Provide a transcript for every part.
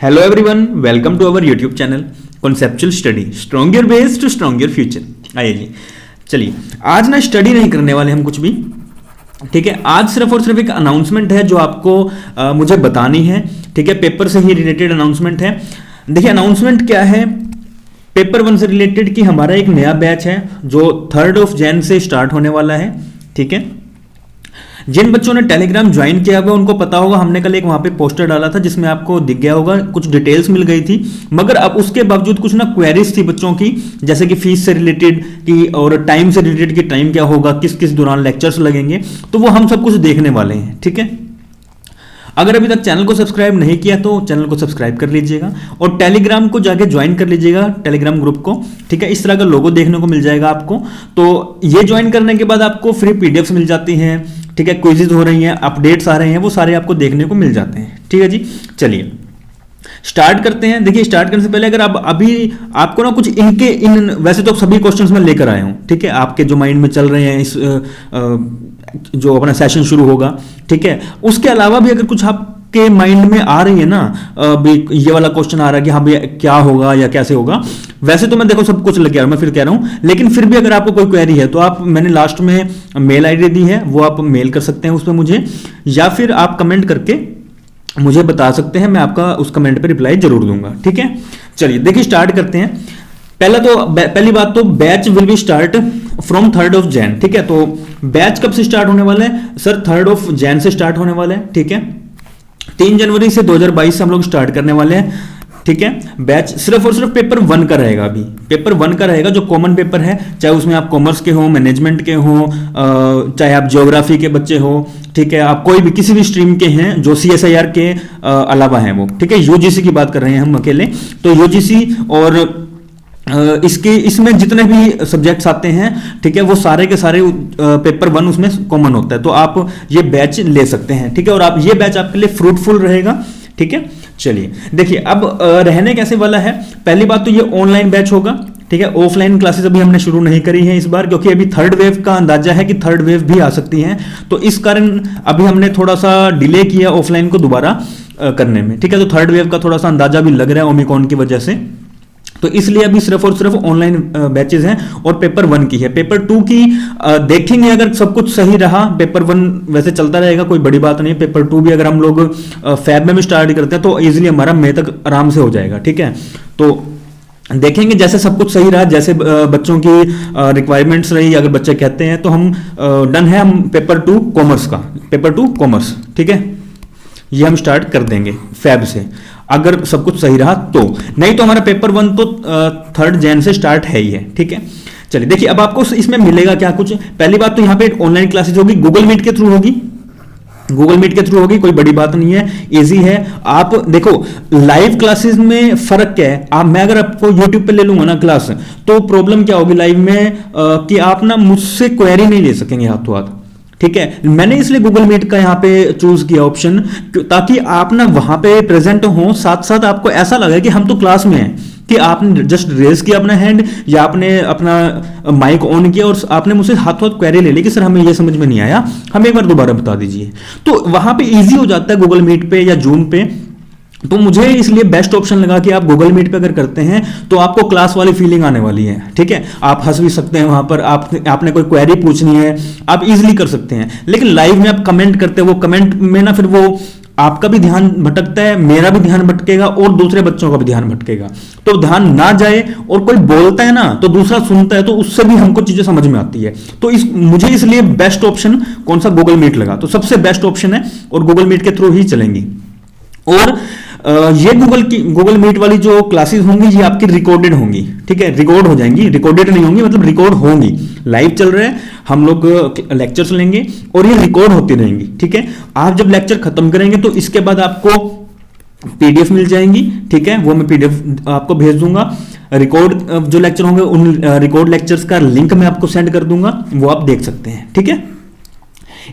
Hello everyone, welcome to our YouTube channel conceptual study, strong your base to strong your future. आइए जी, चलिए आज ना study नहीं करने वाले हम कुछ भी, ठीक है। आज सिर्फ और सिर्फ एक अनाउंसमेंट है जो आपको मुझे बतानी है, ठीक है। पेपर से ही रिलेटेड अनाउंसमेंट है। देखिए अनाउंसमेंट क्या है, पेपर 1 से रिलेटेड कि हमारा एक नया बैच है जो 3 जनवरी से स्टार्ट होने वाला है, ठीक है। जिन बच्चों ने टेलीग्राम ज्वाइन किया हुआ उनको पता होगा, हमने कल एक वहां पे पोस्टर डाला था जिसमें आपको दिख गया होगा, कुछ डिटेल्स मिल गई थी। मगर अब उसके बावजूद कुछ ना क्वेरीज थी बच्चों की, जैसे कि फीस से रिलेटेड की और टाइम से रिलेटेड कि टाइम क्या होगा, किस किस दौरान लेक्चर्स लगेंगे, तो वो हम सब कुछ देखने वाले हैं, ठीक है। अगर अभी तक चैनल को सब्सक्राइब नहीं किया तो चैनल को सब्सक्राइब कर लीजिएगा और टेलीग्राम को जाके ज्वाइन कर लीजिएगा, टेलीग्राम ग्रुप को, ठीक है। इस तरह का लोगो देखने को मिल जाएगा आपको। तो ये ज्वाइन करने के बाद आपको फ्री पीडीएफ्स मिल जाती हैं, ठीक है। क्विज़ेस हो रही हैं, अपडेट्स आ रहे हैं, वो सारे आपको देखने को मिल जाते हैं, ठीक है जी। चलिए स्टार्ट करते हैं। देखिए स्टार्ट करने से पहले अगर आप अभी आपको ना कुछ इन वैसे तो सभी क्वेश्चंस मैं लेकर आया हूं, ठीक है, आपके जो माइंड में चल रहे हैं इस जो अपना सेशन शुरू होगा, ठीक है। उसके अलावा भी अगर कुछ आपके माइंड में आ रही है ना, ये वाला क्वेश्चन आ रहा है कि हाँ भैया क्या होगा या कैसे होगा, वैसे तो मैं देखो सब कुछ लग गया, मैं फिर कह रहा हूं, लेकिन फिर भी अगर आपको कोई क्वेरी है तो आप, मैंने लास्ट में मेल आईडी दी है, वो आप मेल कर सकते हैं उस पर मुझे, या फिर आप कमेंट करके मुझे बता सकते हैं, मैं आपका उस कमेंट पे रिप्लाई जरूर दूंगा, ठीक है। चलिए देखिए स्टार्ट करते हैं। पहली बात तो batch will be start from 3 जनवरी, ठीक है। तो बैच कब से स्टार्ट होने वाला है सर? 3 जनवरी से स्टार्ट होने वाला है, ठीक है। 3 जनवरी से 2022 से हम लोग स्टार्ट करने वाले हैं, ठीक है। बैच सिर्फ और सिर्फ पेपर 1 का रहेगा, अभी पेपर 1 का रहेगा जो कॉमन पेपर है, चाहे उसमें आप कॉमर्स के हो, मैनेजमेंट के हो, चाहे आप ज्योग्राफी के बच्चे हो, ठीक है, आप कोई भी किसी भी स्ट्रीम के हैं जो CSIR के अलावा हैं वो, ठीक है। यूजीसी की बात कर रहे हैं हम अकेले, तो यूजीसी और इसमें जितने भी सब्जेक्ट्स आते हैं, ठीक है, वो सारे के सारे पेपर 1 उसमें कॉमन होता है, तो आप ये बैच ले सकते हैं, ठीक है। और आप ये बैच आपके लिए फ्रूटफुल रहेगा, ठीक है। चलिए देखिए अब रहने कैसे वाला है। पहली बात तो ये ऑनलाइन बैच होगा, ठीक है। ऑफलाइन क्लासेस अभी हमने शुरू नहीं करी है इस बार, क्योंकि अभी 3rd वेव का अंदाजा है कि 3rd वेव भी आ सकती है, तो इस कारण अभी हमने थोड़ा सा डिले किया ऑफलाइन को दोबारा करने में, ठीक है। तो 3rd वेव का थोड़ा सा अंदाजा भी लग रहा है ओमिक्रॉन की वजह से, तो इसलिए अभी सिर्फ और सिर्फ ऑनलाइन बैचेस हैं और पेपर 1 की है। पेपर 2 की देखेंगे, अगर सब कुछ सही रहा, पेपर 1 वैसे चलता रहेगा, कोई बड़ी बात नहीं। पेपर 2 भी अगर हम लोग फेब में भी स्टार्ट करते हैं तो इजीली हमारा मई तक आराम से हो जाएगा, ठीक है। तो देखेंगे जैसे सब कुछ सही रहा, जैसे बच्चों की रिक्वायरमेंट्स रही, अगर बच्चे कहते हैं तो हम डन है, हम पेपर 2 कॉमर्स का, पेपर 2 कॉमर्स, ठीक है, ये हम स्टार्ट कर देंगे फेब से, अगर सब कुछ सही रहा तो। नहीं तो हमारा पेपर 1 तो 3 जनवरी से स्टार्ट है ही है, ठीक है। चलिए देखिए अब आपको इसमें मिलेगा क्या कुछ। पहली बात तो यहाँ पे ऑनलाइन क्लासेस होगी, गूगल मीट के थ्रू होगी, गूगल मीट के थ्रू होगी, कोई बड़ी बात नहीं है, इजी है। आप देखो लाइव क्लासेस में फर्क क्या है, मैं अगर आपको यूट्यूब पे ले लूंगा ना क्लास, तो प्रॉब्लम क्या होगी लाइव में कि आप ना मुझसे क्वेरी नहीं ले सकेंगे हाथों हाथ, ठीक है। मैंने इसलिए गूगल मीट का यहाँ पे चूज किया ऑप्शन, ताकि आप ना वहां पे प्रेजेंट हो, साथ साथ आपको ऐसा लगे कि हम तो क्लास में हैं, कि आपने जस्ट रेज किया अपना हैंड या आपने अपना माइक ऑन किया और आपने मुझसे हाथों हाथ क्वेरी ले ली कि सर हमें ये समझ में नहीं आया, हमें एक बार दोबारा बता दीजिए, तो वहां पे इजी हो जाता है गूगल मीट पे या जूम पे। तो मुझे इसलिए बेस्ट ऑप्शन लगा कि आप गूगल मीट पे अगर करते हैं तो आपको क्लास वाली फीलिंग आने वाली है, ठीक है। आप हंस भी सकते हैं वहां पर, आपने कोई क्वेरी पूछनी है आप इजीली कर सकते हैं। लेकिन लाइव में आप कमेंट करते हैं, वो कमेंट में ना फिर वो आपका भी ध्यान भटकता है, मेरा भी ध्यान भटकेगा और दूसरे बच्चों का भी ध्यान भटकेगा, तो ध्यान ना जाए, और कोई बोलता है ना तो दूसरा सुनता है, तो उससे भी हमको चीजें समझ में आती है। तो मुझे इसलिए बेस्ट ऑप्शन कौन सा, गूगल मीट लगा, तो सबसे बेस्ट ऑप्शन है और गूगल मीट के थ्रू ही चलेंगी। और ये गूगल मीट वाली जो क्लासेस होंगी ये आपकी रिकॉर्डेड होंगी, ठीक है, रिकॉर्ड हो जाएंगी, रिकॉर्डेड नहीं होंगी, मतलब रिकॉर्ड होंगी। लाइव चल रहे हैं, हम लोग लेक्चर्स लेंगे और ये रिकॉर्ड होती रहेंगी, ठीक है। आप जब लेक्चर खत्म करेंगे तो इसके बाद आपको पीडीएफ मिल जाएंगी, ठीक है, वो मैं पीडीएफ आपको भेज दूंगा। रिकॉर्ड जो लेक्चर होंगे उन रिकॉर्ड लेक्चर्स का लिंक मैं आपको सेंड कर दूंगा, वो आप देख सकते हैं, ठीक है।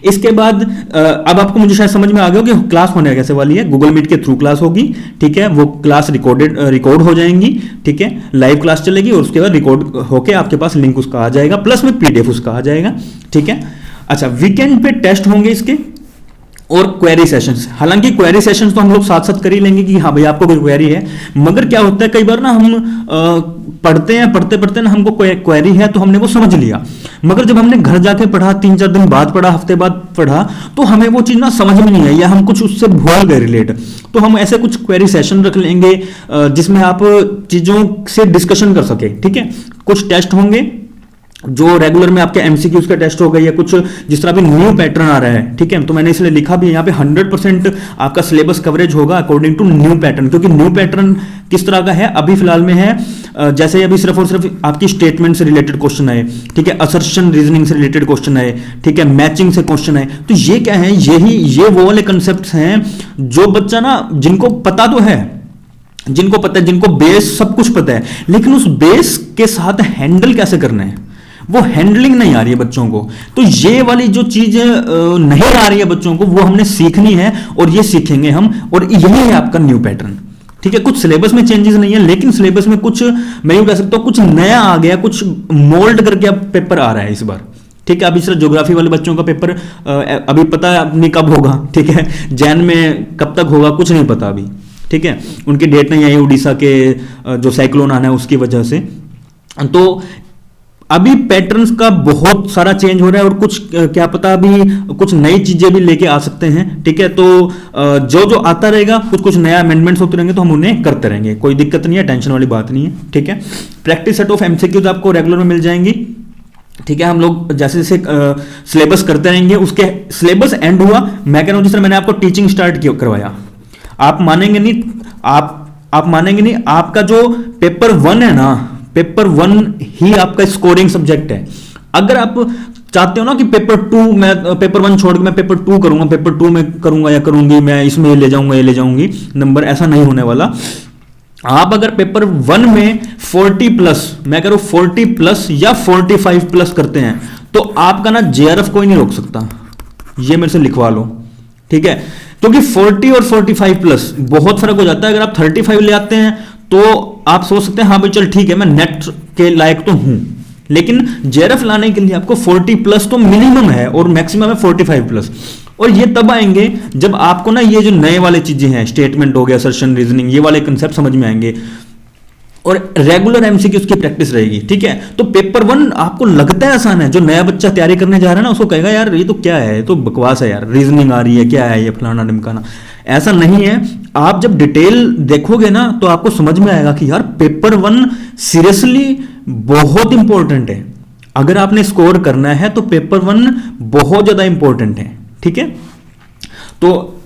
इसके बाद अब आपको मुझे शायद समझ में आ गया कि क्लास होने कैसे वाली है। गूगल मीट के थ्रू क्लास होगी, ठीक है, वो क्लास रिकॉर्ड हो जाएंगी, ठीक है, लाइव क्लास चलेगी और उसके बाद रिकॉर्ड होके आपके पास लिंक उसका आ जाएगा, प्लस में पीडीएफ उसका आ जाएगा, ठीक है। अच्छा वीकेंड पे टेस्ट होंगे इसके, और क्वेरी सेशंस। हालांकि क्वेरी सेशंस तो हम लोग साथ साथ कर ही लेंगे कि हाँ भाई आपको कोई क्वेरी है, मगर क्या होता है कई बार ना हम पढ़ते हैं, पढ़ते पढ़ते ना हमको कोई क्वेरी है तो हमने वो समझ लिया, मगर जब हमने घर जाके पढ़ा, 3-4 दिन बाद पढ़ा, हफ्ते बाद पढ़ा, तो हमें वो चीज़ ना समझ में नहीं आई या हम कुछ उससे भूल गए रिलेट। तो हम ऐसे कुछ क्वेरी सेशन रख लेंगे जिसमें आप चीज़ों से डिस्कशन कर सके। ठीक है, कुछ टेस्ट होंगे जो रेगुलर में आपके एमसीक्यूज का टेस्ट होगा या कुछ जिस तरह भी न्यू पैटर्न आ रहा है। ठीक है, तो मैंने इसलिए लिखा भी यहाँ पे 100% आपका सिलेबस कवरेज होगा अकॉर्डिंग टू न्यू पैटर्न, क्योंकि न्यू पैटर्न किस तरह का है अभी फिलहाल में है, जैसे अभी सिर्फ और सिर्फ आपकी स्टेटमेंट से रिलेटेड क्वेश्चन आए, ठीक है, असर्शन रीजनिंग से रिलेटेड क्वेश्चन आए, ठीक है, मैचिंग से क्वेश्चन आए। तो ये क्या है, ये वो वाले कंसेप्ट हैं जो बच्चा ना जिनको पता तो है, जिनको पता है, जिनको बेस सब कुछ पता है, लेकिन उस बेस के साथ हैंडल कैसे करना है वो हैंडलिंग नहीं आ रही है बच्चों को। तो ये वाली जो चीज नहीं आ रही है बच्चों को वो हमने सीखनी है और ये सीखेंगे हम, और यही है आपका न्यू पैटर्न। ठीक है, कुछ सिलेबस में चेंजेस नहीं है, लेकिन सिलेबस में कुछ मैं यूं कह सकता हूं कुछ नया आ गया, कुछ मोल्ड करके अब पेपर आ रहा है इस बार। ठीक है, अभी सिर्फ ज्योग्राफी वाले बच्चों का पेपर अभी पता नहीं कब होगा, ठीक है, जैन में कब तक होगा कुछ नहीं पता अभी। ठीक है, उनकी डेट नहीं आई उड़ीसा के जो साइक्लोन आना है उसकी वजह से। तो अभी पैटर्न्स का बहुत सारा चेंज हो रहा है और कुछ क्या पता अभी कुछ नई चीजें भी लेके आ सकते हैं। ठीक है, तो जो जो आता रहेगा कुछ कुछ नया अमेंडमेंट्स होते रहेंगे तो हम उन्हें करते रहेंगे, कोई दिक्कत नहीं है, टेंशन वाली बात नहीं है। ठीक है, प्रैक्टिस सेट ऑफ एमसीक्यूज आपको रेगुलर में मिल जाएंगी। ठीक है, हम लोग जैसे जैसे सिलेबस करते रहेंगे, उसके सिलेबस एंड हुआ, मैं कह रहा हूं जिस तरह मैंने आपको टीचिंग स्टार्ट करवाया, आप मानेंगे नहीं, आप मानेंगे नहीं, आपका जो पेपर 1 है ना, पेपर 1 ही आपका स्कोरिंग सब्जेक्ट है। अगर आप चाहते हो ना कि पेपर 2 मैं पेपर 1 छोड़ के मैं पेपर 2 करूंगा, पेपर 2 में करूंगा या करूंगी, मैं इसमें ये ले जाऊंगा ये ले जाऊंगी नंबर, ऐसा नहीं होने वाला। आप अगर पेपर 1 में 40+, मैं कह रहा हूं 40+ या 45+ करते हैं तो आपका ना जेआरएफ कोई नहीं रोक सकता, ये मेरे से लिखवा लो। ठीक है, क्योंकि 40 और 45+ बहुत फर्क हो जाता है। अगर आप 35 ले आते हैं तो आप सोच सकते हैं हाँ भाई चल ठीक है मैं नेट के लायक तो हूं, लेकिन जेआरएफ लाने के लिए आपको 40+ तो मिनिमम है और मैक्सिमम है 45+। और ये तब आएंगे जब आपको ना ये जो नए वाले चीजें हैं, स्टेटमेंट हो गया, असर्शन रीजनिंग, ये वाले कंसेप्ट समझ में आएंगे और रेगुलर एमसीक्यूज की प्रैक्टिस रहेगी। ठीक है, तो पेपर 1 आपको लगता है आसान है, जो नया बच्चा तैयारी करने जा रहा है ना उसको कहेगा यार ये तो क्या है, ये तो बकवास है यार, रीजनिंग आ रही है, क्या है ये फलाना ढिमकाना। ऐसा नहीं है, आप जब डिटेल देखोगे ना तो आपको समझ में आएगा कि यार पेपर 1 सीरियसली बहुत इंपॉर्टेंट है। अगर आपने स्कोर करना है तो पेपर 1 बहुत ज्यादा इंपॉर्टेंट है। ठीक है, तो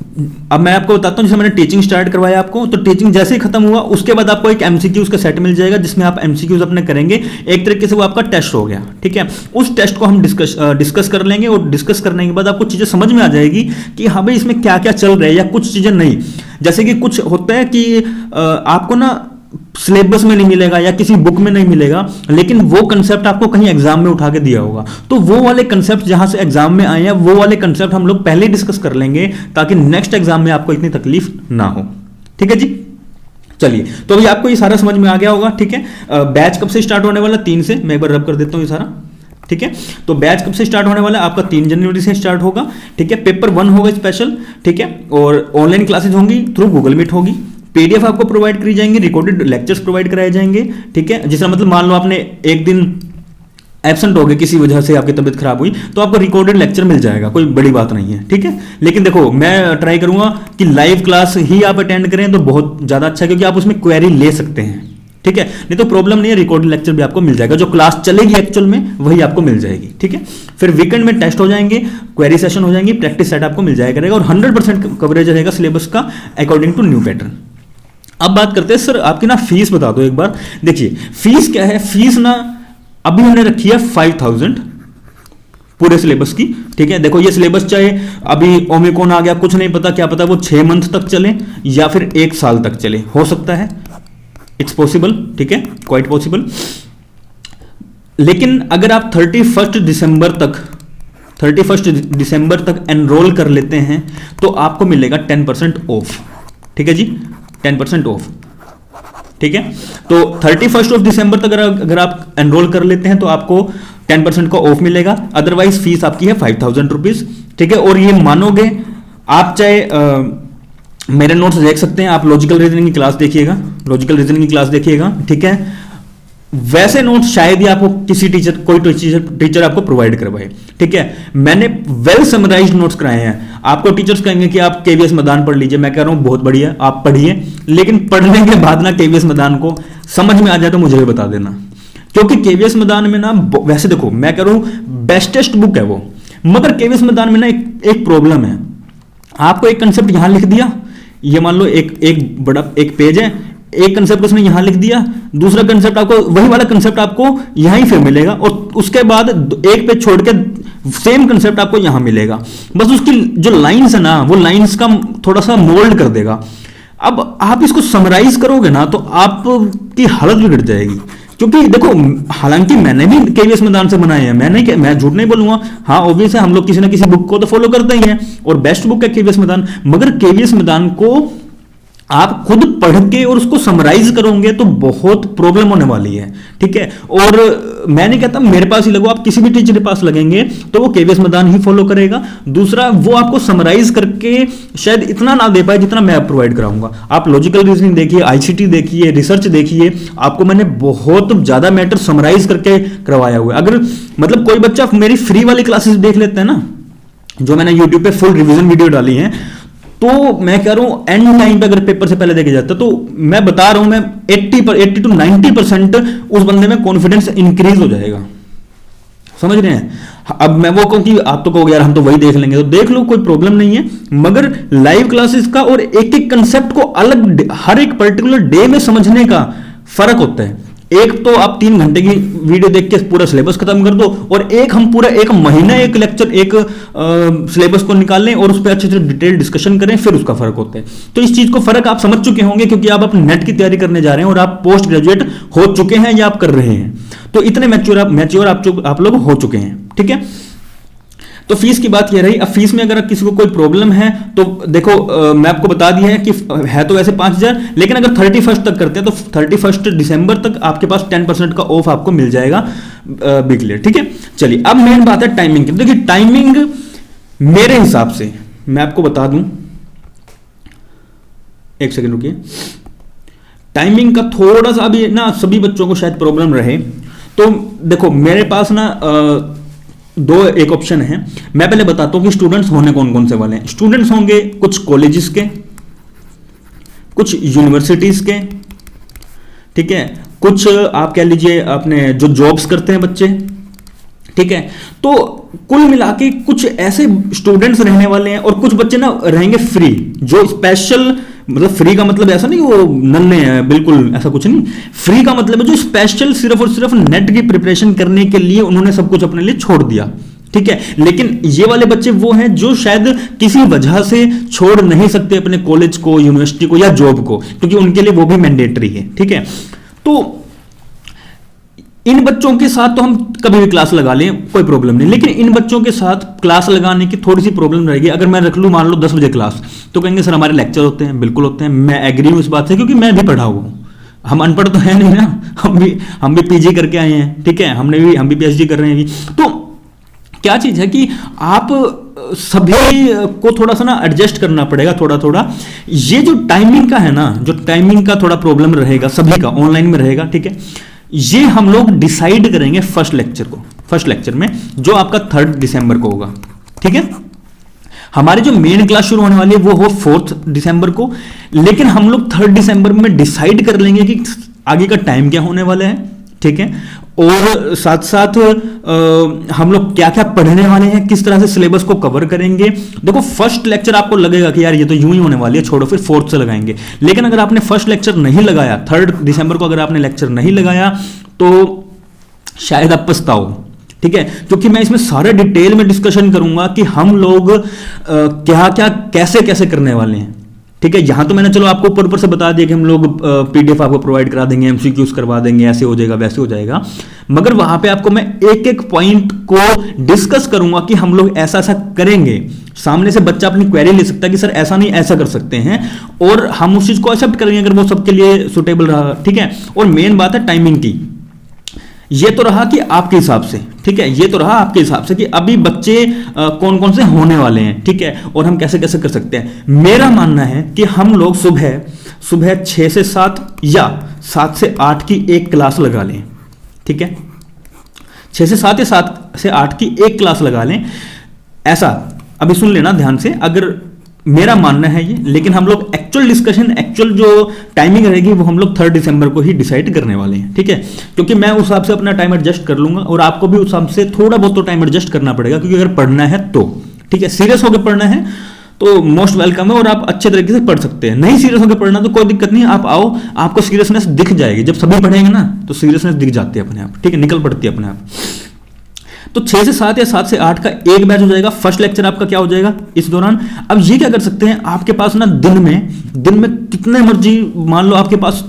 अब मैं आपको बताता हूं, जैसे मैंने टीचिंग स्टार्ट करवाया आपको, तो टीचिंग जैसे ही खत्म हुआ उसके बाद आपको एक एमसीक्यूज का सेट मिल जाएगा जिसमें आप एमसीक्यूज अपने करेंगे, एक तरीके से वो आपका टेस्ट हो गया। ठीक है, उस टेस्ट को हम डिस्कस कर लेंगे और डिस्कस करने के बाद आपको चीजें समझ में आ जाएगी कि हाँ भाई इसमें क्या क्या चल रहा है, या कुछ चीजें नहीं, जैसे कि कुछ होता है कि आपको ना सिलेबस में नहीं मिलेगा या किसी बुक में नहीं मिलेगा, लेकिन वो कंसेप्ट आपको कहीं एग्जाम में उठा के दिया होगा, तो वो वाले कंसेप्ट जहां से एग्जाम में आए हैं वो वाले कंसेप्ट हम लोग पहले डिस्कस कर लेंगे ताकि नेक्स्ट एग्जाम में आपको इतनी तकलीफ ना हो। ठीक है जी, चलिए, तो अभी आपको ये सारा समझ में आ गया होगा। ठीक है, बैच कब से स्टार्ट होने वाला, 3 से, मैं एक बार रब कर देता हूं ये सारा। ठीक है, तो बैच कब से स्टार्ट होने वाला है, आपका 3 जनवरी से स्टार्ट होगा। ठीक है, पेपर 1 होगा स्पेशल। ठीक है, और ऑनलाइन क्लासेज होंगी थ्रू गूगल मीट होगी, पीडीएफ आपको प्रोवाइड करी जाएंगे, रिकॉर्डेड लेक्चर्स प्रोवाइड कराए जाएंगे। ठीक है, जिसका मतलब मान लो आपने एक दिन एब्सेंट हो गए, किसी वजह से आपकी तबीयत खराब हुई, तो आपको रिकॉर्डेड लेक्चर मिल जाएगा, कोई बड़ी बात नहीं है। ठीक है, लेकिन देखो मैं ट्राई करूंगा कि लाइव क्लास ही आप अटेंड करें तो बहुत ज्यादा अच्छा, क्योंकि आप उसमें क्वेरी ले सकते हैं। ठीक है, नहीं तो प्रॉब्लम नहीं है, रिकॉर्डेड लेक्चर भी आपको मिल जाएगा, जो क्लास चलेगी एक्चुअल में वही आपको मिल जाएगी। ठीक है, फिर वीकेंड में टेस्ट हो जाएंगे, क्वेरी सेशन हो जाएंगे, प्रैक्टिस सेट आपको मिल जाएगा और 100% कवरेज रहेगा सिलेबस का अकॉर्डिंग टू न्यू पैटर्न। अब बात करते हैं सर आपकी ना फीस बता दो एक बार। देखिए फीस क्या है, फीस ना अभी हमने रखी है 5000 पूरे सिलेबस की। ठीक है, देखो ये सिलेबस चाहे अभी ओमिक्रॉन आ गया, कुछ नहीं पता, क्या पता वो 6 मंथ तक चले या फिर 1 साल तक चले, हो सकता है, इट्स पॉसिबल। ठीक है, क्वाइट पॉसिबल। लेकिन अगर आप 31 दिसंबर तक एनरोल कर लेते हैं तो आपको मिलेगा 10% ऑफ। ठीक है जी, 10% ऑफ। ठीक है, तो 31 दिसंबर तक अगर आप एनरोल कर लेते हैं तो आपको 10% का ऑफ मिलेगा, अदरवाइज फीस आपकी है 5000 रुपीज। ठीक है, और ये मानोगे आप चाहे मेरे नोट्स देख सकते हैं, आप लॉजिकल रीजनिंग की क्लास देखिएगा, लॉजिकल रीजनिंग की क्लास देखिएगा, ठीक है। वैसे नोट्स शायद ही आपको किसी टीचर, कोई टीचर आपको प्रोवाइड करवाए, ठीक है। मैंने वेल समराइज्ड नोट्स कराए हैं। आपको टीचर्स कहेंगे कि आप केवीएस मैदान पढ़ लीजिए, मैं कह रहा हूं बहुत बढ़िया, आप पढ़िए, लेकिन पढ़ने के बाद ना केवीएस मैदान को समझ में आ जाए तो मुझे भी बता देना, क्योंकि केवीएस मैदान में ना, वैसे देखो मैं कह रहा हूं बेस्टेस्ट बुक है वो, मगर केवीएस मैदान में ना एक प्रॉब्लम है। आपको एक कंसेप्ट यहां लिख दिया, ये मान लो एक बड़ा एक पेज है, एक कंसेप्ट उसने यहां लिख दिया, दूसरा कंसेप्ट आपको वही वाला कंसेप्ट आपको यहां ही फिर मिलेगा, और उसके बाद एक पेज छोड़ के सेम कंसेप्ट आपको यहां मिलेगा। बस उसकी जो लाइंस है ना, वो लाइंस का थोड़ा सा मोल्ड कर देगा। अब आप इसको समराइज करोगे ना तो आपकी हालत बिगड़ जाएगी, क्योंकि देखो, हालांकि मैंने भी केवीएस मैदान से बनाए हैं, मैं झूठ नहीं बोलूंगा, हाँ ऑब्वियस है, हम लोग किसी ना किसी बुक को तो फॉलो करते ही हैं, और बेस्ट बुक है केवीएस मैदान। मगर केवीएस मैदान को आप खुद पढ़ के और उसको समराइज करोगे तो बहुत प्रॉब्लम होने वाली है, ठीक है। और मैं नहीं कहता मेरे पास ही लगो, आप किसी भी टीचर के पास लगेंगे तो वो केवीएस मैदान ही फॉलो करेगा। दूसरा, वो आपको समराइज करके शायद इतना ना दे पाए जितना मैं प्रोवाइड कराऊंगा। आप लॉजिकल रीजनिंग देखिए, आईसीटी देखिए, रिसर्च देखिए, आपको मैंने बहुत ज्यादा मैटर समराइज करके करवाया हुआ है। अगर मतलब कोई बच्चा मेरी फ्री वाली क्लासेस देख लेते हैं ना, जो मैंने यूट्यूब पे फुल रिवीजन वीडियो डाली है, तो मैं कह रहा हूं एंड टाइम पे अगर पेपर से पहले देखे जाता तो मैं बता रहा हूं, मैं 80 to 90% उस बंदे में कॉन्फिडेंस इंक्रीज हो जाएगा, समझ रहे हैं। अब मैं वो कहूं कि आप तो कहोगे यार हम तो वही देख लेंगे, तो देख लो, कोई प्रॉब्लम नहीं है, मगर लाइव क्लासेस का और एक एक कंसेप्ट को अलग हर एक पर्टिकुलर डे में समझने का फर्क होता है। एक तो आप 3 घंटे की वीडियो देख के पूरा सिलेबस खत्म कर दो, और एक हम पूरा एक महीना एक लेक्चर एक सिलेबस को निकाल लें और उस पर अच्छे से डिटेल डिस्कशन करें, फिर उसका फर्क होता है। तो इस चीज को फर्क आप समझ चुके होंगे, क्योंकि आप अपने नेट की तैयारी करने जा रहे हैं और आप पोस्ट ग्रेजुएट हो चुके हैं या आप कर रहे हैं, तो इतने मैच्योर आप लोग हो चुके हैं, ठीक है। तो फीस की बात ये रही। अब फीस में अगर किसी को कोई प्रॉब्लम है तो देखो, मैं आपको बता दिया है कि है तो वैसे 5,000, लेकिन अगर 31 तक करते हैं तो 31 दिसंबर तक आपके पास 10% का ऑफ आपको मिल जाएगा बी क्लियर, ठीक है। चलिए, अब मेन बात है टाइमिंग की। देखिए टाइमिंग मेरे हिसाब से मैं आपको बता दूं, एक सेकंड रुकिए, टाइमिंग का थोड़ा सा अभी ना सभी बच्चों को शायद प्रॉब्लम रहे, तो देखो मेरे पास ना एक ऑप्शन है। मैं पहले बताता हूं कि स्टूडेंट्स होने कौन कौन से वाले हैं। स्टूडेंट्स होंगे कुछ कॉलेजेस के, कुछ यूनिवर्सिटीज के, ठीक है, कुछ आप कह लीजिए अपने जो जॉब्स करते हैं बच्चे, ठीक है। तो कुल मिला के कुछ ऐसे स्टूडेंट्स रहने वाले हैं, और कुछ बच्चे ना रहेंगे फ्री, जो स्पेशल, मतलब फ्री का मतलब ऐसा नहीं वो नन्हे हैं, बिल्कुल ऐसा कुछ नहीं। फ्री का मतलब है जो स्पेशल सिर्फ और सिर्फ नेट की प्रिपरेशन करने के लिए उन्होंने सब कुछ अपने लिए छोड़ दिया, ठीक है। लेकिन ये वाले बच्चे वो हैं जो शायद किसी वजह से छोड़ नहीं सकते अपने कॉलेज को, यूनिवर्सिटी को या जॉब को, क्योंकि उनके लिए वो भी मैंडेटरी है, ठीक है। तो इन बच्चों के साथ तो हम कभी भी क्लास लगा लें, कोई प्रॉब्लम नहीं, लेकिन इन बच्चों के साथ क्लास लगाने की थोड़ी सी प्रॉब्लम रहेगी। अगर मैं रख लूं मान लो 10 बजे क्लास, तो कहेंगे सर हमारे लेक्चर होते हैं, बिल्कुल होते हैं, मैं एग्री हूं इस बात से, क्योंकि मैं भी पढ़ा हुआ हूं, हम अनपढ़ तो है नहीं ना, हम भी पीजी करके आए हैं, ठीक है, हम भी पीएचडी कर रहे हैं अभी। तो क्या चीज है कि आप सभी को थोड़ा सा ना एडजस्ट करना पड़ेगा थोड़ा थोड़ा। ये जो टाइमिंग का है ना, जो टाइमिंग का थोड़ा प्रॉब्लम रहेगा सभी का, ऑनलाइन में रहेगा, ठीक है। ये हम लोग डिसाइड करेंगे फर्स्ट लेक्चर में, जो आपका 3 दिसंबर को होगा, ठीक है। हमारी जो मेन क्लास शुरू होने वाली है वो हो 4 दिसंबर को, लेकिन हम लोग 3 दिसंबर में डिसाइड कर लेंगे कि आगे का टाइम क्या होने वाला है, ठीक है। और साथ साथ हम लोग क्या क्या पढ़ने वाले हैं, किस तरह से सिलेबस को कवर करेंगे। देखो फर्स्ट लेक्चर आपको लगेगा कि यार ये तो यूं ही होने वाली है, छोड़ो फिर 4th से लगाएंगे, लेकिन अगर आपने फर्स्ट लेक्चर नहीं लगाया, 3 दिसंबर को अगर आपने लेक्चर नहीं लगाया तो शायद आप पछताओ, ठीक है। क्योंकि मैं इसमें सारे डिटेल में डिस्कशन करूंगा कि हम लोग क्या क्या कैसे कैसे करने वाले हैं, ठीक है। यहां तो मैंने चलो आपको ऊपर से बता दिया कि हम लोग पीडीएफ आपको प्रोवाइड करा देंगे, एमसीक्यूज करवा देंगे, ऐसे हो जाएगा वैसे हो जाएगा, मगर वहां पे आपको मैं एक एक पॉइंट को डिस्कस करूंगा कि हम लोग ऐसा ऐसा करेंगे। सामने से बच्चा अपनी क्वेरी ले सकता है कि सर ऐसा नहीं ऐसा कर सकते हैं, और हम उस चीज को एक्सेप्ट करेंगे अगर वो सबके लिए सुटेबल रहा, ठीक है। और मेन बात है टाइमिंग की। ये तो रहा कि आपके हिसाब से ठीक है, ये तो रहा आपके हिसाब से कि अभी बच्चे कौन कौन से होने वाले हैं, ठीक है, और हम कैसे कैसे कर सकते हैं। मेरा मानना है कि हम लोग सुबह 6 से 7 या 7 से 8 की एक क्लास लगा लें, ठीक है, 6 से 7 या 7 से 8 की एक क्लास लगा लें। ऐसा अभी सुन लेना ध्यान से, अगर मेरा मानना है ये, लेकिन हम लोग एक्चुअल डिस्कशन, एक्चुअल जो टाइमिंग रहेगी वो हम लोग 3 दिसंबर को ही डिसाइड करने वाले हैं, ठीक है, क्योंकि मैं उस हिसाब से अपना टाइम एडजस्ट कर लूंगा और आपको भी उस हिसाब से थोड़ा बहुत तो टाइम एडजस्ट करना पड़ेगा, क्योंकि अगर पढ़ना है तो, ठीक है, सीरियस होकर पढ़ना है तो मोस्ट वेलकम है और आप अच्छे तरीके से पढ़ सकते हैं। नहीं सीरियस होकर पढ़ना तो कोई दिक्कत नहीं, आप आओ, आपको सीरियसनेस दिख जाएगी। जब सभी पढ़ेंगे ना तो सीरियसनेस दिख जाती है अपने आप, ठीक है, निकल पड़ती है अपने आप। तो 6 से 7 या 7 से 8 का एक बैच हो जाएगा। फर्स्ट लेक्चर आपका क्या हो जाएगा इस दौरान। अब ये क्या कर सकते हैं, आपके पास ना दिन में कितने मर्जी, मान लो आपके पास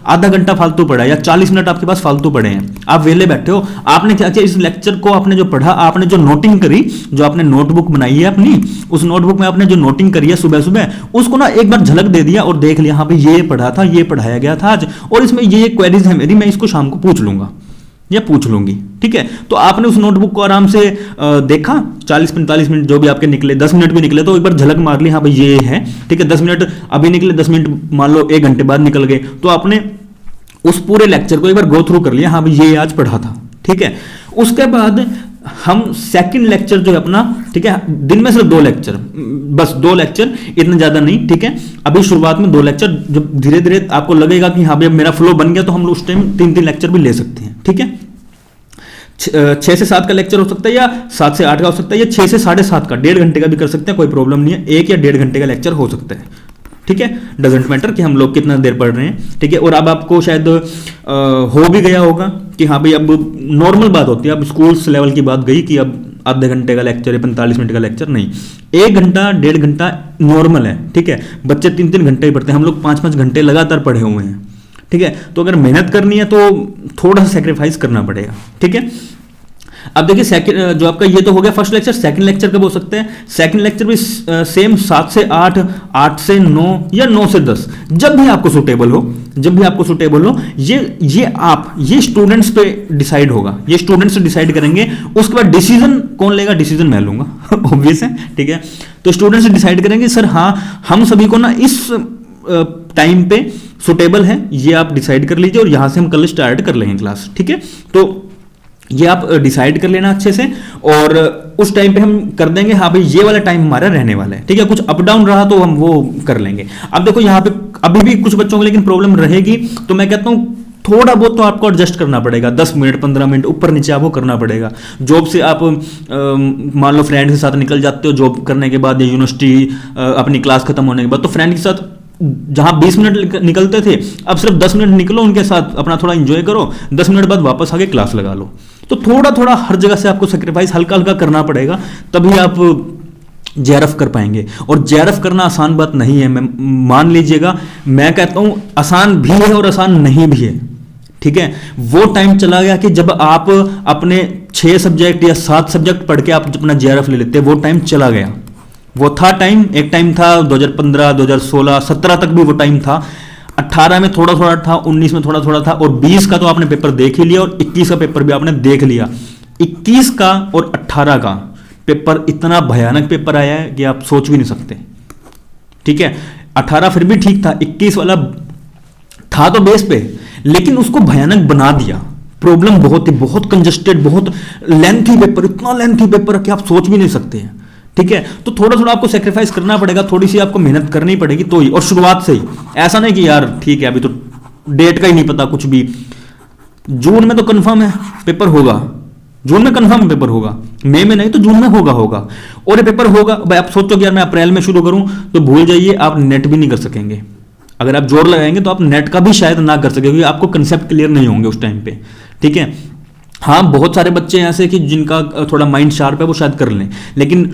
आधा घंटा फालतू पड़ा है या 40 मिनट आपके पास फालतू पड़े हैं, आप वेले बैठे हो, आपने क्या किया, इस लेक्चर को आपने जो पढ़ा, आपने जो नोटिंग करी, जो आपने नोटबुक बनाई है अपनी, उस नोटबुक में आपने जो नोटिंग करी है सुबह सुबह, उसको ना एक बार झलक दे दिया और देख लिया, हाँ भाई ये पढ़ा था, ये पढ़ाया गया था आज, और इसमें ये क्वेरीज है मेरी, मैं इसको शाम को पूछ लूंगा या पूछ लूंगी, ठीक है। तो आपने उस नोटबुक को आराम से देखा, 40-45 मिनट जो भी आपके निकले, 10 मिनट भी निकले तो एक बार झलक मार ली, हाँ भाई ये है, ठीक है। 10 मिनट अभी निकले, 10 मिनट मान लो 1 घंटे बाद निकल गए, तो आपने उस पूरे लेक्चर को एक बार गो थ्रू कर लिया, हाँ भाई ये आज पढ़ा था, ठीक है। उसके बाद हम सेकंड लेक्चर जो है अपना, ठीक है, दिन में सिर्फ 2 लेक्चर, बस 2 लेक्चर, इतना ज्यादा नहीं, ठीक है। अभी शुरुआत में 2 लेक्चर, जब धीरे धीरे आपको लगेगा कि हाँ भाई मेरा फ्लो बन गया, तो हम लोग उस टाइम 3-3 लेक्चर भी ले सकते हैं, ठीक है। 6 से 7 का लेक्चर हो सकता है या 7 से 8 का हो सकता है या 6 से 7.5 का, 1.5 घंटे का भी कर सकते हैं, कोई प्रॉब्लम नहीं है। 1 या 1.5 घंटे का लेक्चर हो सकता है, ठीक है, डजेंट मैटर कि हम लोग कितना देर पढ़ रहे हैं, ठीक है। और अब आपको शायद हो भी गया होगा कि हाँ भाई अब नॉर्मल बात होती है, अब स्कूल्स लेवल की बात गई कि अब आधे घंटे का लेक्चर या 45 मिनट का लेक्चर नहीं, 1 घंटा 1.5 घंटा नॉर्मल है, ठीक है। बच्चे 3-3 घंटे ही पढ़ते हैं, हम लोग 5-5 घंटे लगातार पढ़े हुए हैं, ठीक है। तो अगर मेहनत करनी है तो थोड़ा सा सेक्रीफाइस करना पड़ेगा, ठीक है। अब देखिए सेकंड जो आपका ये तो हो गया फर्स्ट लेक्चर। सेकंड लेक्चर कब हो सकते हैं, सेकंड लेक्चर भी सेम 7 से 8, 8 से 9 या 9 से 10, जब भी आपको सुटेबल हो, जब भी आपको सुटेबल हो। ये स्टूडेंट्स पे डिसाइड होगा, ये स्टूडेंट्स डिसाइड करेंगे। उसके बाद डिसीजन कौन लेगा, डिसीजन मैं लूंगा ऑब्वियस है, ठीक है। तो स्टूडेंट्स डिसाइड करेंगे सर हाँ हम सभी को ना इस टाइम पे सुटेबल है, ये आप डिसाइड कर लीजिए और यहां से हम कल स्टार्ट कर लेंगे क्लास, ठीक है। तो ये आप डिसाइड कर लेना अच्छे से और उस टाइम पे हम कर देंगे, हाँ भाई ये वाला टाइम हमारा रहने वाला है, ठीक है। कुछ अप डाउन रहा तो हम वो कर लेंगे। अब देखो यहाँ पे अभी भी कुछ बच्चों को लेकिन प्रॉब्लम रहेगी, तो मैं कहता हूँ थोड़ा बहुत तो आपको एडजस्ट करना पड़ेगा, 10 मिनट 15 मिनट ऊपर नीचे आपको करना पड़ेगा। जॉब से आप मान लो फ्रेंड के साथ निकल जाते हो जॉब करने के बाद या यूनिवर्सिटी अपनी क्लास खत्म होने के बाद, तो फ्रेंड के साथ जहां 20 मिनट निकलते थे अब सिर्फ 10 मिनट निकलो, उनके साथ अपना थोड़ा एंजॉय करो, 10 मिनट बाद वापस आके क्लास लगा लो। तो थोड़ा थोड़ा हर जगह से आपको सेक्रीफाइस हल्का हल्का करना पड़ेगा, तभी आप जेआरएफ कर पाएंगे। और जेआरएफ करना आसान बात नहीं है, मैं मान लीजिएगा, मैं कहता हूं आसान भी है और आसान नहीं भी है, ठीक है। वो टाइम चला गया कि जब आप अपने 6 सब्जेक्ट या 7 सब्जेक्ट पढ़ के आप अपना जेआरएफ ले लेते, वो टाइम चला गया। वो था टाइम, एक टाइम था 2015, 2016, 17 तक भी वो टाइम था, 18 में थोड़ा थोड़ा था, 19 में थोड़ा थोड़ा था, और 20 का तो आपने पेपर देख ही लिया और 21 का पेपर भी आपने देख लिया। 21 का और 18 का पेपर इतना भयानक पेपर आया है कि आप सोच भी नहीं सकते, ठीक है। 18 फिर भी ठीक था, 21 वाला था तो बेस पे, लेकिन उसको भयानक बना दिया। प्रॉब्लम बहुत कंजस्टेड, बहुत लेंथी पेपर, इतना लेंथी पेपर कि आप सोच भी नहीं सकते हैं, ठीक है। तो थोड़ा थोड़ा आपको सेक्रीफाइस करना पड़ेगा, थोड़ी सी आपको मेहनत करनी पड़ेगी तो ही, और शुरुआत से ही। ऐसा नहीं कि यार ठीक है अभी तो डेट का ही नहीं पता कुछ भी, जून में तो कंफर्म है पेपर होगा, जून में कंफर्म पेपर होगा, मई में नहीं तो जून में होगा। और ये पेपर होगा, भाई आप सोचो कि यार मैं अप्रैल में शुरू करूं, तो भूल जाइए, आप नेट भी नहीं कर सकेंगे। अगर आप जोर लगाएंगे तो आप नेट का भी शायद ना कर सके, क्योंकि आपको कंसेप्ट क्लियर नहीं होंगे उस टाइम पे, ठीक है। हाँ बहुत सारे बच्चे ऐसे कि जिनका थोड़ा माइंड शार्प है वो शायद कर लें, लेकिन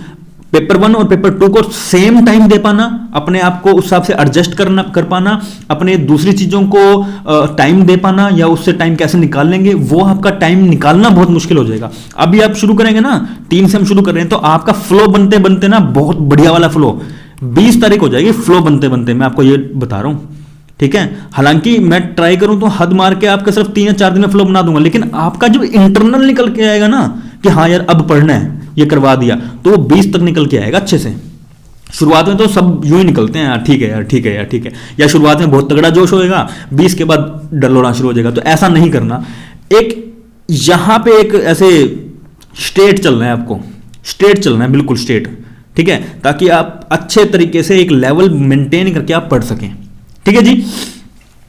पेपर 1 और पेपर 2 को सेम टाइम दे पाना, अपने आप को उस हिसाब से एडजस्ट कर पाना, अपने दूसरी चीजों को टाइम दे पाना, या उससे टाइम कैसे निकाल लेंगे, वो आपका टाइम निकालना बहुत मुश्किल हो जाएगा। अभी आप शुरू करेंगे ना, 3 से हम शुरू कर रहे हैं, तो आपका फ्लो बनते बनते ना बहुत बढ़िया वाला फ्लो 20 तारीख हो जाएगी, फ्लो बनते बनते, मैं आपको ये बता रहा हूं, ठीक है। हालांकि मैं ट्राई करूं तो हद मार के आपका सिर्फ 3 या 4 दिन में फ्लो बना दूंगा, लेकिन आपका जो इंटरनल निकल के आएगा ना कि हाँ यार अब पढ़ना है, ये करवा दिया, तो वो 20 तक निकल के आएगा अच्छे से। शुरुआत में तो सब यूं ही निकलते हैं, यार ठीक है यार ठीक है यार ठीक है, या शुरुआत में बहुत तगड़ा जोश होएगा, 20 के बाद डर होना शुरू हो जाएगा। तो ऐसा नहीं करना। एक यहां पे एक ऐसे स्ट्रेट चलना है, आपको स्ट्रेट चलना है, बिल्कुल स्ट्रेट, ठीक है, ताकि आप अच्छे तरीके से एक लेवल मेंटेन करके आप पढ़ सकें, ठीक है जी।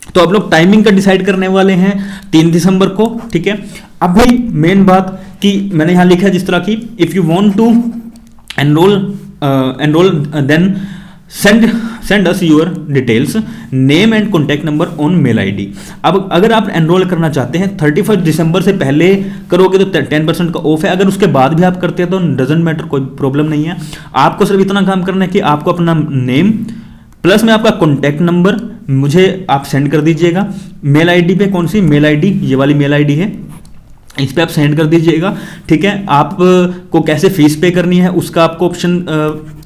तो आप लोग टाइमिंग का डिसाइड करने वाले हैं 3 दिसंबर को, ठीक है। अब भाई मेन बात कि मैंने यहां लिखा है जिस तरह की, if you want to enroll then send us your details, name and contact number on mail ID। अब अगर आप एनरोल करना चाहते हैं 31 दिसंबर से पहले करोगे तो 10% का ऑफ है, अगर उसके बाद भी आप करते हैं तो डजेंट मैटर, कोई प्रॉब्लम नहीं है। आपको सिर्फ इतना काम करना है कि आपको अपना नेम प्लस में आपका कॉन्टैक्ट नंबर मुझे आप सेंड कर दीजिएगा। मेल आईडी पे, कौन सी मेल आईडी, ये वाली मेल आईडी है, इस पे आप सेंड कर दीजिएगा, ठीक है। आपको कैसे फीस पे करनी है उसका आपको ऑप्शन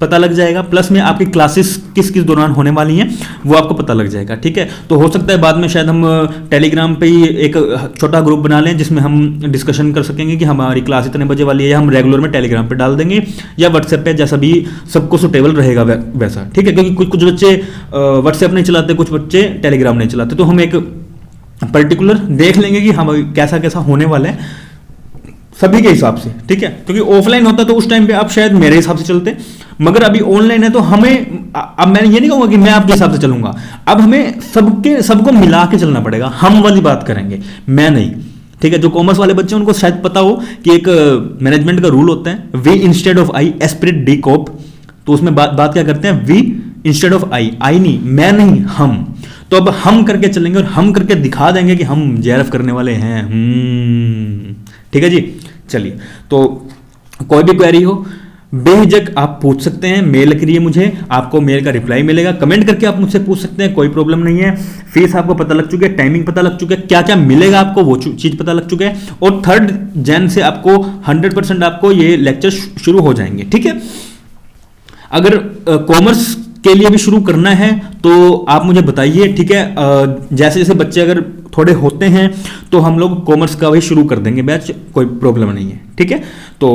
पता लग जाएगा, प्लस में आपकी क्लासेस किस किस दौरान होने वाली हैं वो आपको पता लग जाएगा, ठीक है। तो हो सकता है बाद में शायद हम टेलीग्राम पे ही एक छोटा ग्रुप बना लें जिसमें हम डिस्कशन कर सकेंगे कि हमारी क्लास इतने बजे वाली है, या हम रेगुलर में टेलीग्राम पे डाल देंगे या व्हाट्सएप पे, जैसा भी सबको सुटेबल रहेगा वैसा, ठीक है। क्योंकि कुछ बच्चे व्हाट्सएप नहीं चलाते, कुछ बच्चे टेलीग्राम नहीं चलाते, तो हम एक पर्टिकुलर देख लेंगे कि हम कैसा कैसा होने वाला है सभी के हिसाब से, ठीक है। क्योंकि ऑफलाइन होता तो उस टाइम पे आप शायद मेरे हिसाब से चलते, मगर अभी ऑनलाइन है तो हमें, अब मैं ये नहीं कहूंगा कि मैं आपके हिसाब से चलूंगा, अब हमें सबको मिला के चलना पड़ेगा, हम वाली बात करेंगे, मैं नहीं, ठीक है। जो कॉमर्स वाले बच्चे उनको शायद पता हो कि एक मैनेजमेंट का रूल होता है, we instead of I esprit de corps, तो उसमें बात क्या करते हैं, वी इंस्टेड ऑफ आई नहीं, मैं नहीं, हम। तो अब हम करके चलेंगे और हम करके दिखा देंगे कि हम जेआरएफ करने वाले हैं, ठीक है जी। चलिए, तो कोई भी क्वेरी हो बेहिचक आप पूछ सकते हैं, मेल करिए मुझे, आपको मेल का रिप्लाई मिलेगा, कमेंट करके आप मुझसे पूछ सकते हैं, कोई प्रॉब्लम नहीं है। फीस आपको पता लग चुकी है, टाइमिंग पता लग चुका है, क्या क्या मिलेगा आपको वो चीज पता लग चुका है, और 3 जन से आपको 100% आपको ये लेक्चर शुरू हो जाएंगे, ठीक है। अगर कॉमर्स के लिए भी शुरू करना है तो आप मुझे बताइए, ठीक है। जैसे जैसे बच्चे अगर थोड़े होते हैं तो हम लोग कॉमर्स का भी शुरू कर देंगे बैच, कोई प्रॉब्लम नहीं है, ठीक है। तो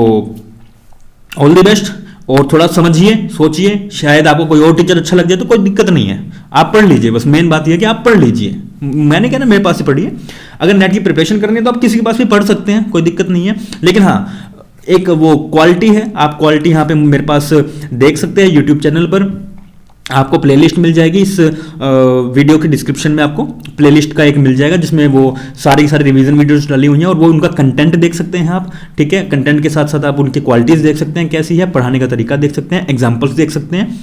ऑल द बेस्ट, और थोड़ा समझिए, सोचिए, शायद आपको कोई और टीचर अच्छा लग जाए तो कोई दिक्कत नहीं है, आप पढ़ लीजिए, बस मेन बात यह है कि आप पढ़ लीजिए। मैंने कहना मेरे पास से पढ़िए, अगर नेट की प्रिपरेशन करनी है तो आप किसी के पास भी पढ़ सकते हैं, कोई दिक्कत नहीं है। लेकिन हाँ, एक वो क्वालिटी है, आप क्वालिटी यहाँ पे मेरे पास देख सकते हैं यूट्यूब चैनल पर, आपको प्लेलिस्ट मिल जाएगी, इस वीडियो के डिस्क्रिप्शन में आपको प्लेलिस्ट का एक मिल जाएगा जिसमें वो सारी रिवीजन वीडियोस डाली हुई हैं, और वो उनका कंटेंट देख सकते हैं आप, ठीक है। कंटेंट के साथ साथ आप उनकी क्वालिटीज देख सकते हैं कैसी है, पढ़ाने का तरीका देख सकते हैं, एग्जाम्पल्स देख सकते हैं,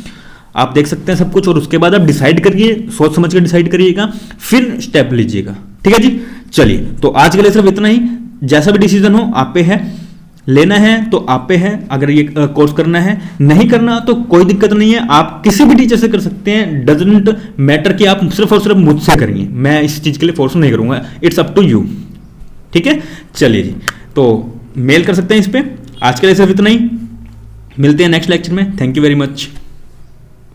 आप देख सकते हैं सब कुछ। और उसके बाद आप डिसाइड करिए, सोच समझ कर डिसाइड करिएगा, फिर स्टेप लीजिएगा, ठीक है जी। चलिए, तो आज के लिए सिर्फ इतना ही। जैसा भी डिसीजन हो आप पे है, लेना है तो आप पे है, अगर ये कोर्स करना है, नहीं करना तो कोई दिक्कत नहीं है, आप किसी भी टीचर से कर सकते हैं, डजंट मैटर कि आप सिर्फ और सिर्फ मुझसे करिए, मैं इस चीज के लिए फोर्स नहीं करूंगा, इट्स अप टू यू, ठीक है। चलिए जी, तो मेल कर सकते हैं इस पे। आज के लिए सिर्फ इतना ही, मिलते हैं नेक्स्ट लेक्चर में, थैंक यू वेरी मच।